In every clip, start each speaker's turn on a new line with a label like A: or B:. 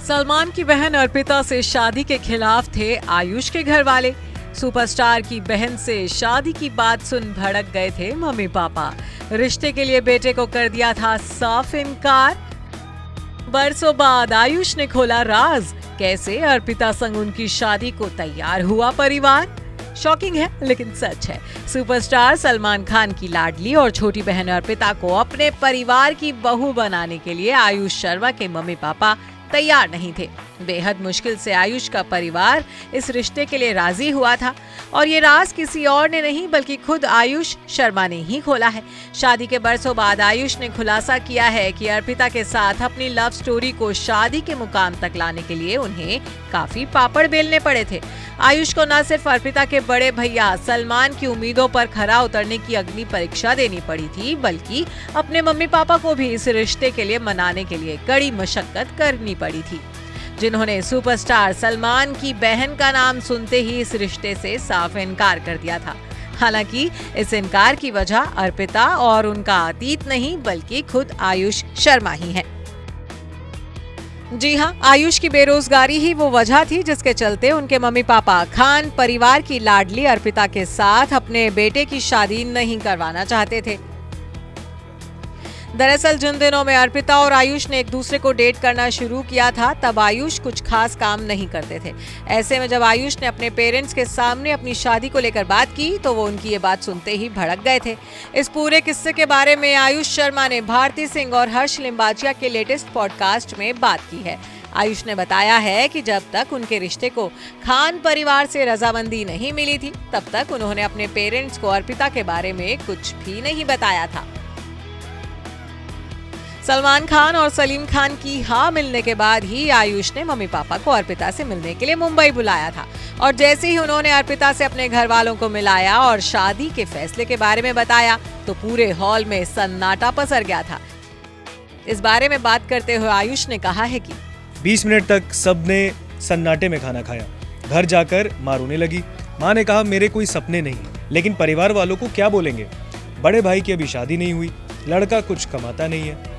A: सलमान की बहन अर्पिता से शादी के खिलाफ थे आयुष के घर वाले। सुपरस्टार की बहन से शादी की बात सुन भड़क गए थे मम्मी पापा। रिश्ते के लिए बेटे को कर दिया था साफ इनकार। बरसों बाद आयुष ने खोला राज, कैसे अर्पिता संग उनकी शादी को तैयार हुआ परिवार। शॉकिंग है लेकिन सच है। सुपरस्टार सलमान खान की लाडली और छोटी बहन अर्पिता को अपने परिवार की बहू बनाने के लिए आयुष शर्मा के मम्मी पापा तैयार नहीं थे। बेहद मुश्किल से आयुष का परिवार इस रिश्ते के लिए राजी हुआ था और ये राज किसी और ने नहीं बल्कि खुद आयुष शर्मा ने ही खोला है। शादी के बरसों बाद आयुष ने खुलासा किया है कि अर्पिता के साथ अपनी लव स्टोरी को शादी के मुकाम तक लाने के लिए उन्हें काफी पापड़ बेलने पड़े थे। आयुष को न सिर्फ अर्पिता के बड़े भैया सलमान की उम्मीदों पर खरा उतरने की अग्नि परीक्षा देनी पड़ी थी, बल्कि अपने मम्मी पापा को भी इस रिश्ते के लिए मनाने के लिए कड़ी मशक्कत करनी पड़ी थी, जिन्होंने सुपरस्टार सलमान की बहन का नाम सुनते ही इस रिश्ते से साफ इनकार कर दिया था। हालांकि इस इनकार की वजह अर्पिता और उनका अतीत नहीं बल्कि खुद आयुष शर्मा ही है। जी हां, आयुष की बेरोजगारी ही वो वजह थी जिसके चलते उनके मम्मी पापा खान परिवार की लाडली अर्पिता के साथ अपने बेटे की शादी नहीं करवाना चाहते थे। दरअसल जिन दिनों में अर्पिता और आयुष ने एक दूसरे को डेट करना शुरू किया था, तब आयुष कुछ खास काम नहीं करते थे। ऐसे में जब आयुष ने अपने पेरेंट्स के सामने अपनी शादी को लेकर बात की तो वो उनकी ये बात सुनते ही भड़क गए थे। इस पूरे किस्से के बारे में आयुष शर्मा ने भारती सिंह और हर्ष लिम्बाचिया के लेटेस्ट पॉडकास्ट में बात की है। आयुष ने बताया है कि जब तक उनके रिश्ते को खान परिवार से रजामंदी नहीं मिली थी, तब तक उन्होंने अपने पेरेंट्स को अर्पिता के बारे में कुछ भी नहीं बताया था। सलमान खान और सलीम खान की हाँ मिलने के बाद ही आयुष ने मम्मी पापा को अर्पिता से मिलने के लिए मुंबई बुलाया था और जैसे ही उन्होंने अर्पिता से अपने घर वालों को मिलाया और शादी के फैसले के बारे में बताया तो पूरे हॉल में सन्नाटा पसर गया था। इस बारे में बात करते हुए आयुष ने कहा है कि
B: 20 मिनट तक सबने सन्नाटे में खाना खाया। घर जाकर माँ रोने लगी। माँ ने कहा मेरे कोई सपने नहीं, लेकिन परिवार वालों को क्या बोलेंगे। बड़े भाई की अभी शादी नहीं हुई, लड़का कुछ कमाता नहीं है।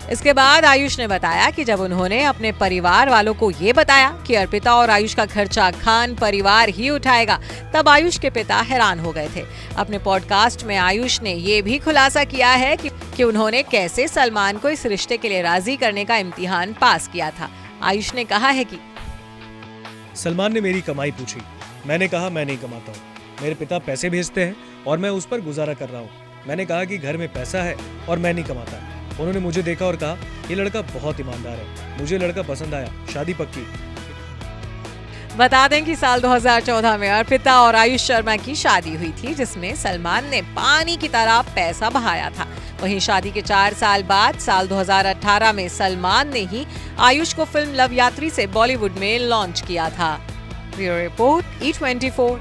A: इसके बाद आयुष ने बताया कि जब उन्होंने अपने परिवार वालों को ये बताया कि अर्पिता और आयुष का खर्चा खान परिवार ही उठाएगा, तब आयुष के पिता हैरान हो गए थे। अपने पॉडकास्ट में आयुष ने ये भी खुलासा किया है कि उन्होंने कैसे सलमान को इस रिश्ते के लिए राजी करने का इम्तिहान पास किया था। आयुष ने कहा है कि
B: सलमान ने मेरी कमाई पूछी, मैंने कहा मैं नहीं कमाता हूँ, मेरे पिता पैसे भेजते हैं और मैं उस पर गुजारा कर रहा हूँ। मैंने कहा कि घर में पैसा है और मैं नहीं कमाता। उन्होंने मुझे देखा और कहा ये लड़का बहुत ईमानदार है, मुझे लड़का पसंद आया, शादी पक्की।
A: बता दें कि साल 2014 में अर्पिता और आयुष शर्मा की शादी हुई थी, जिसमें सलमान ने पानी की तरह पैसा बहाया था। वहीं शादी के 4 साल बाद साल 2018 में सलमान ने ही आयुष को फिल्म लव यात्री से बॉलीवुड में लॉन्च किया था। Bureau report E24।